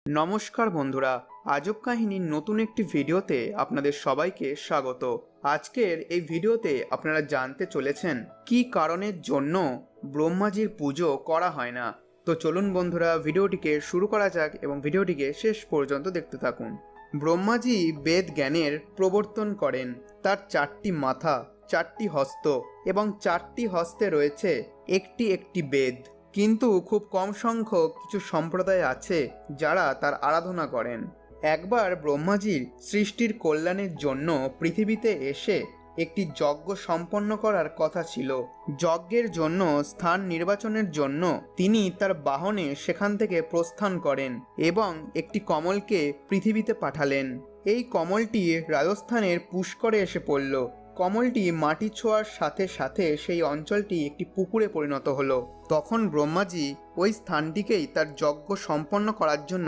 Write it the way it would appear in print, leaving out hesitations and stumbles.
নমস্কার বন্ধুরা, আজব কাহিনীর নতুন একটি ভিডিওতে আপনাদের সবাইকে স্বাগত। আজকের এই ভিডিওতে আপনারা জানতে চলেছেন কী কারণের জন্য ব্রহ্মাজির পুজো করা হয় না। তো চলুন বন্ধুরা, ভিডিওটিকে শুরু করা যাক এবং ভিডিওটিকে শেষ পর্যন্ত দেখতে থাকুন। ব্রহ্মাজি বেদ জ্ঞানের প্রবর্তন করেন। তার 4টি মাথা, 4টি হস্ত এবং 4টি হস্তে রয়েছে একটি একটি বেদ। কিন্তু খুব কম সংখ্যক কিছু সম্প্রদায় আছে যারা তার আরাধনা করেন। একবার ব্রহ্মাজির সৃষ্টির কল্যাণের জন্য পৃথিবীতে এসে একটি যজ্ঞ সম্পন্ন করার কথা ছিল। যজ্ঞের জন্য স্থান নির্বাচনের জন্য তিনি তার বাহনে সেখান থেকে প্রস্থান করেন এবং একটি কমলকে পৃথিবীতে পাঠালেন। এই কমলটি রাজস্থানের পুষ্করে এসে পড়ল। কমলটি মাটি ছোঁয়ার সাথে সাথে সেই অঞ্চলটি একটি পুকুরে পরিণত হলো। তখন ব্রহ্মাজি ওই স্থানটিকেই তার যজ্ঞ সম্পন্ন করার জন্য